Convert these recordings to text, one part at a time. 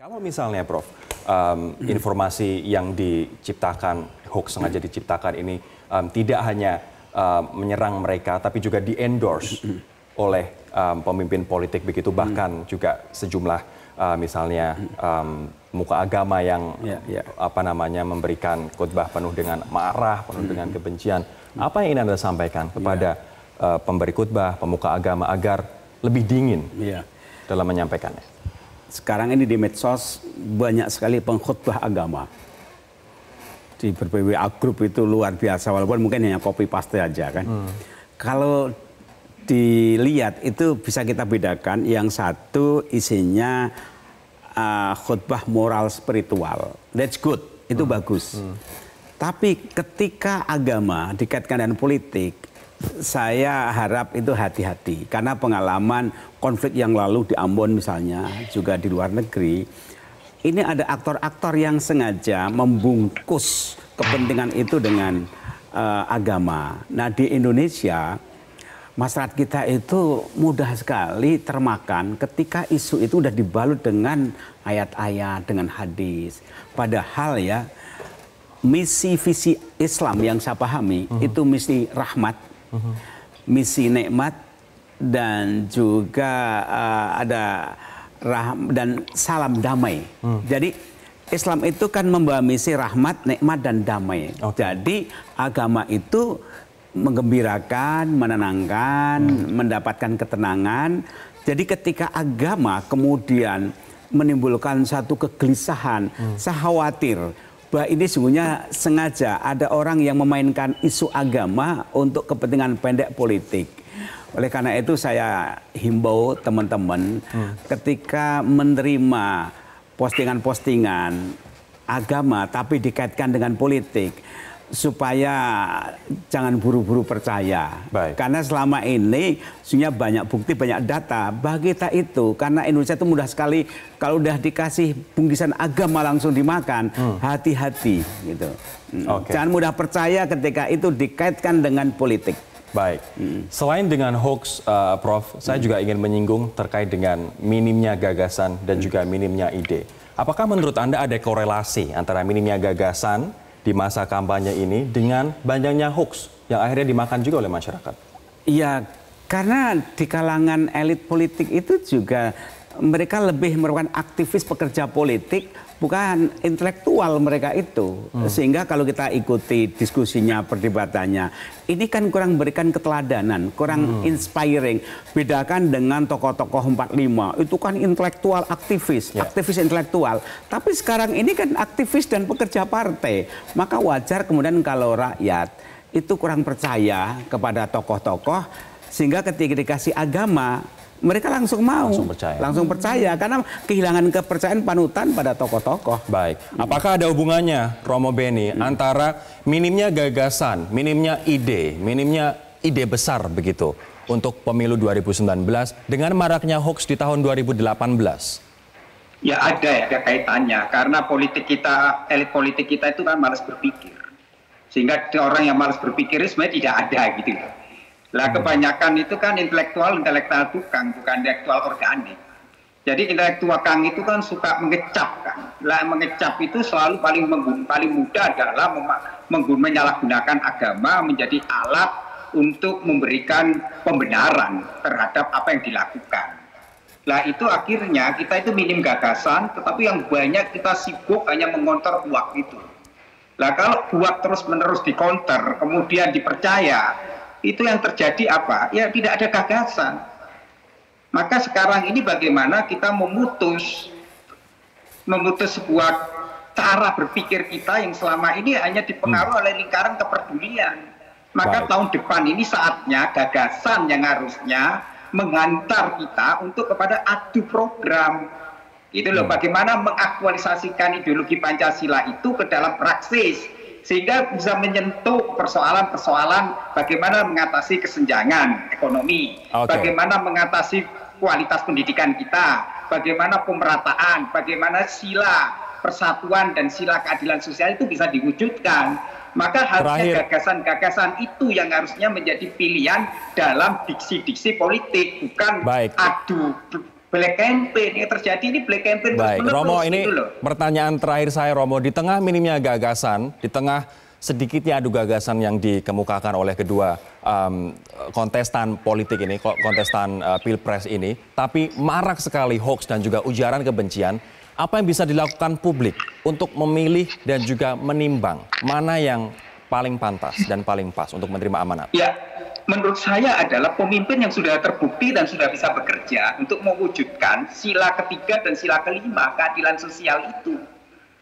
Kalau misalnya, Prof, informasi yang diciptakan, hoax sengaja diciptakan ini tidak hanya menyerang mereka, tapi juga di-endorse oleh pemimpin politik begitu, bahkan juga sejumlah misalnya muka agama yang memberikan khotbah penuh dengan marah, penuh dengan kebencian. Apa yang ingin Anda sampaikan kepada pemberi khotbah, pemuka agama agar lebih dingin dalam menyampaikannya? Sekarang ini di medsos banyak sekali pengkhotbah agama. Di berbagai WA grup itu luar biasa, walaupun mungkin hanya copy paste aja kan. Kalau dilihat itu bisa kita bedakan, yang satu isinya khotbah moral spiritual. That's good, itu bagus. Tapi ketika agama dikaitkan dengan politik, saya harap itu hati-hati, karena pengalaman konflik yang lalu di Ambon misalnya, juga di luar negeri, ini ada aktor-aktor yang sengaja membungkus kepentingan itu dengan agama. Nah, di Indonesia masyarakat kita itu mudah sekali termakan ketika isu itu udah dibalut dengan ayat-ayat, dengan hadis. Padahal ya, misi visi Islam yang saya pahami itu misi rahmat, misi nikmat, dan juga ada dan salam damai. Jadi Islam itu kan membawa misi rahmat, nikmat, dan damai. Jadi agama itu menggembirakan, menenangkan, mendapatkan ketenangan. Jadi ketika agama kemudian menimbulkan satu kegelisahan, saya khawatir bahwa ini sesungguhnya sengaja ada orang yang memainkan isu agama untuk kepentingan pendek politik. Oleh karena itu saya himbau teman-teman ketika menerima postingan-postingan agama tapi dikaitkan dengan politik, supaya jangan buru-buru percaya. Baik. Karena selama ini sebenarnya banyak bukti, banyak data bahwa kita itu, karena Indonesia itu mudah sekali kalau udah dikasih bungkisan agama langsung dimakan. Hati-hati gitu. Jangan mudah percaya ketika itu dikaitkan dengan politik. Baik. Selain dengan hoax, Prof, saya juga ingin menyinggung terkait dengan minimnya gagasan dan juga minimnya ide. Apakah menurut Anda ada korelasi antara minimnya gagasan di masa kampanye ini dengan banyaknya hoax yang akhirnya dimakan juga oleh masyarakat? Iya, karena di kalangan elit politik itu juga mereka lebih merupakan aktivis pekerja politik, bukan intelektual mereka itu. Sehingga kalau kita ikuti diskusinya, perdebatannya, ini kan kurang berikan keteladanan, kurang inspiring. Bedakan dengan tokoh-tokoh 45, itu kan intelektual aktivis, aktivis intelektual. Tapi sekarang ini kan aktivis dan pekerja partai. Maka wajar kemudian kalau rakyat itu kurang percaya kepada tokoh-tokoh, sehingga ketika dikasih agama, mereka langsung mau, langsung percaya, karena kehilangan kepercayaan panutan pada tokoh-tokoh. Baik, apakah ada hubungannya, Romo Beni, antara minimnya gagasan, minimnya ide besar begitu untuk pemilu 2019 dengan maraknya hoax di tahun 2018? Ya ada kaitannya, karena politik kita, elit politik kita itu kan malas berpikir, sehingga orang yang malas berpikir sebenarnya tidak ada gitu. Lah kebanyakan itu kan intelektual tukang, bukan intelektual organik. Jadi intelektual kang itu kan suka mengecap kan. Lah mengecap itu selalu paling mudah adalah menyalahgunakan agama menjadi alat untuk memberikan pembenaran terhadap apa yang dilakukan. Lah itu akhirnya kita itu minim gagasan, tetapi yang banyak kita sibuk hanya mengonter buak itu. Lah kalau buak terus-menerus dikonter, kemudian dipercaya, itu yang terjadi apa? Ya tidak ada gagasan. Maka sekarang ini bagaimana kita memutus sebuah cara berpikir kita yang selama ini hanya dipengaruhi oleh lingkaran kepedulian. Maka tahun depan ini saatnya gagasan yang harusnya menghantar kita untuk kepada adu program. Itu loh, bagaimana mengaktualisasikan ideologi Pancasila itu ke dalam praksis, sehingga bisa menyentuh persoalan-persoalan bagaimana mengatasi kesenjangan ekonomi, bagaimana mengatasi kualitas pendidikan kita, bagaimana pemerataan, bagaimana sila persatuan dan sila keadilan sosial itu bisa diwujudkan. Maka harusnya gagasan-gagasan itu yang harusnya menjadi pilihan dalam diksi-diksi politik, bukan adu black campaign yang terjadi ini black campaign Baik, terus-menerus Romo, ini gitu loh. pertanyaan terakhir saya, Romo. Di tengah minimnya gagasan, di tengah sedikitnya adu gagasan yang dikemukakan oleh kedua kontestan politik ini, kontestan pilpres ini, tapi marak sekali hoax dan juga ujaran kebencian. Apa yang bisa dilakukan publik untuk memilih dan juga menimbang mana yang paling pantas dan paling pas untuk menerima amanat? Ya, menurut saya adalah pemimpin yang sudah terbukti dan sudah bisa bekerja untuk mewujudkan sila ketiga dan sila kelima keadilan sosial itu.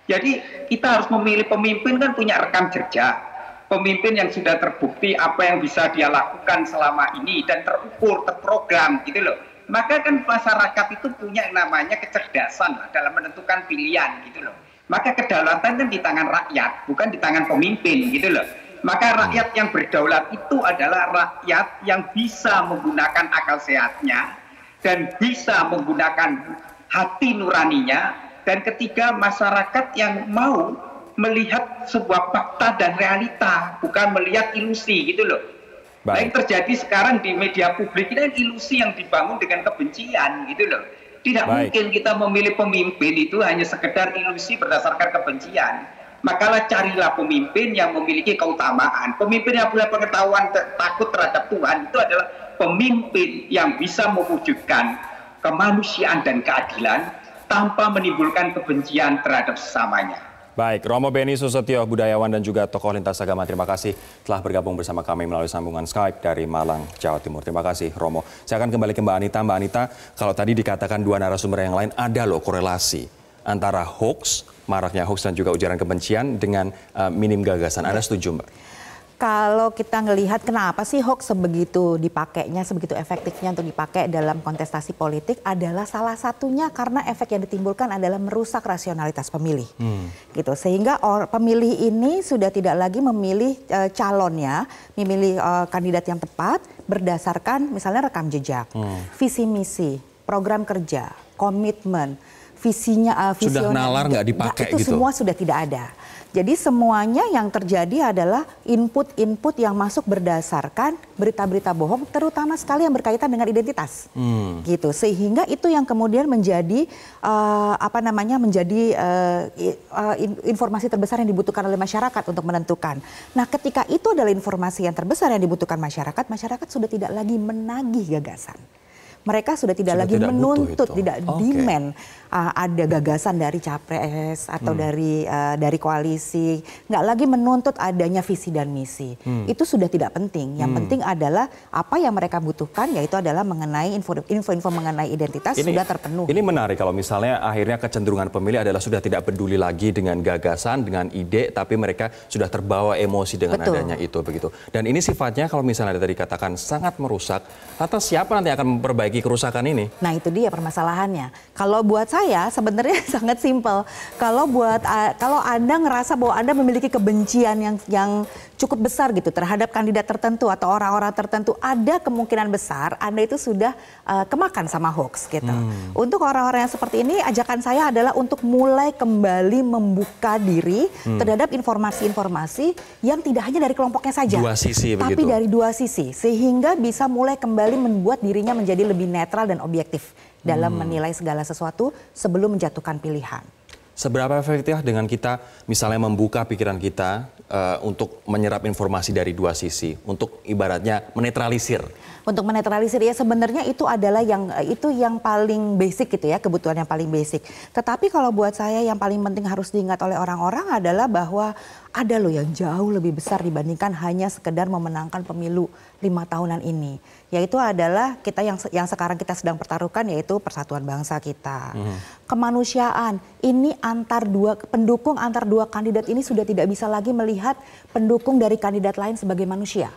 Jadi kita harus memilih pemimpin kan punya rekam jejak. Pemimpin yang sudah terbukti apa yang bisa dia lakukan selama ini dan terukur, terprogram gitu loh. Maka kan masyarakat itu punya yang namanya kecerdasan lah dalam menentukan pilihan gitu loh. Maka kedaulatan kan di tangan rakyat, bukan di tangan pemimpin gitu loh. Maka rakyat yang berdaulat itu adalah rakyat yang bisa menggunakan akal sehatnya dan bisa menggunakan hati nuraninya. Dan ketiga, masyarakat yang mau melihat sebuah fakta dan realita, bukan melihat ilusi gitu loh. Nah, yang terjadi sekarang di media publik ini kan ilusi yang dibangun dengan kebencian gitu loh. Tidak mungkin kita memilih pemimpin itu hanya sekedar ilusi berdasarkan kebencian. Makalah carilah pemimpin yang memiliki keutamaan. Pemimpin yang punya pengetahuan takut terhadap Tuhan itu adalah pemimpin yang bisa mewujudkan kemanusiaan dan keadilan tanpa menimbulkan kebencian terhadap sesamanya. Baik, Romo Beni Susetio, budayawan dan juga tokoh lintas agama. Terima kasih telah bergabung bersama kami melalui sambungan Skype dari Malang, Jawa Timur. Terima kasih, Romo. Saya akan kembali ke Mbak Anita. Mbak Anita, kalau tadi dikatakan dua narasumber yang lain, ada loh korelasi antara hoax, maraknya hoax dan juga ujaran kebencian dengan minim gagasan. Anda setuju, Mbak? Kalau kita ngelihat kenapa sih hoax sebegitu dipakainya, sebegitu efektifnya untuk dipakai dalam kontestasi politik adalah salah satunya karena efek yang ditimbulkan adalah merusak rasionalitas pemilih. Gitu. Sehingga pemilih ini sudah tidak lagi memilih calonnya, memilih kandidat yang tepat berdasarkan misalnya rekam jejak, visi misi, program kerja, komitmen, visinya, sudah nalar nggak dipakai itu gitu. Semua sudah tidak ada. Jadi semuanya yang terjadi adalah input-input yang masuk berdasarkan berita-berita bohong, terutama sekali yang berkaitan dengan identitas, gitu. Sehingga itu yang kemudian menjadi informasi terbesar yang dibutuhkan oleh masyarakat untuk menentukan. Nah, ketika itu adalah informasi yang terbesar yang dibutuhkan masyarakat, masyarakat sudah tidak lagi menagih gagasan. Mereka sudah tidak lagi menuntut, tidak demand ada gagasan dari capres atau dari koalisi, nggak lagi menuntut adanya visi dan misi. Itu sudah tidak penting. Yang penting adalah apa yang mereka butuhkan, yaitu adalah mengenai info-info mengenai identitas sudah terpenuhi. Ini menarik kalau misalnya akhirnya kecenderungan pemilih adalah sudah tidak peduli lagi dengan gagasan, dengan ide, tapi mereka sudah terbawa emosi dengan adanya itu begitu. Dan ini sifatnya kalau misalnya tadi katakan sangat merusak, lantas siapa nanti akan memperbaiki kerusakan ini? Nah, itu dia permasalahannya. Kalau buat saya sebenarnya sangat simpel. Kalau Anda ngerasa bahwa Anda memiliki kebencian yang cukup besar gitu terhadap kandidat tertentu atau orang-orang tertentu, ada kemungkinan besar Anda itu sudah kemakan sama hoax gitu. Untuk orang-orang yang seperti ini, ajakan saya adalah untuk mulai kembali membuka diri terhadap informasi-informasi yang tidak hanya dari kelompoknya saja, dua sisi tapi begitu. dari dua sisi, sehingga bisa mulai kembali membuat dirinya menjadi lebih netral dan objektif dalam menilai segala sesuatu sebelum menjatuhkan pilihan. Seberapa efektif dengan kita misalnya membuka pikiran kita untuk menyerap informasi dari dua sisi, untuk ibaratnya menetralisir? Untuk menetralisir ya sebenarnya itu adalah yang paling basic gitu ya, kebutuhan yang paling basic. Tetapi kalau buat saya yang paling penting harus diingat oleh orang-orang adalah bahwa ada loh yang jauh lebih besar dibandingkan hanya sekedar memenangkan pemilu 5 tahunan ini. Yaitu adalah kita yang sekarang kita sedang pertaruhkan, yaitu persatuan bangsa kita. Kemanusiaan, ini pendukung antar dua kandidat ini sudah tidak bisa lagi melihat pendukung dari kandidat lain sebagai manusia.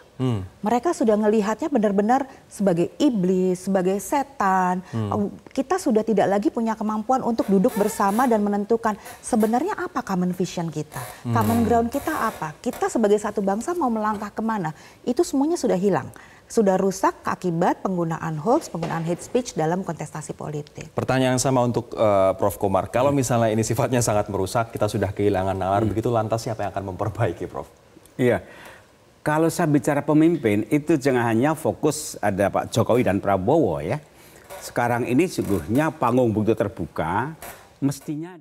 Mereka sudah melihatnya benar-benar sebagai iblis, sebagai setan. Kita sudah tidak lagi punya kemampuan untuk duduk bersama dan menentukan sebenarnya apa common vision kita. Common ground kita apa? Kita sebagai satu bangsa mau melangkah kemana? Itu semuanya sudah hilang. Sudah rusak akibat penggunaan hoax, penggunaan hate speech dalam kontestasi politik. Pertanyaan sama untuk Prof. Komar. Kalau misalnya ini sifatnya sangat merusak, kita sudah kehilangan nalar, begitu lantas siapa yang akan memperbaiki, Prof? Iya. Kalau saya bicara pemimpin, itu jangan hanya fokus ada Pak Jokowi dan Prabowo ya. Sekarang ini sungguhnya panggung begitu terbuka, mestinya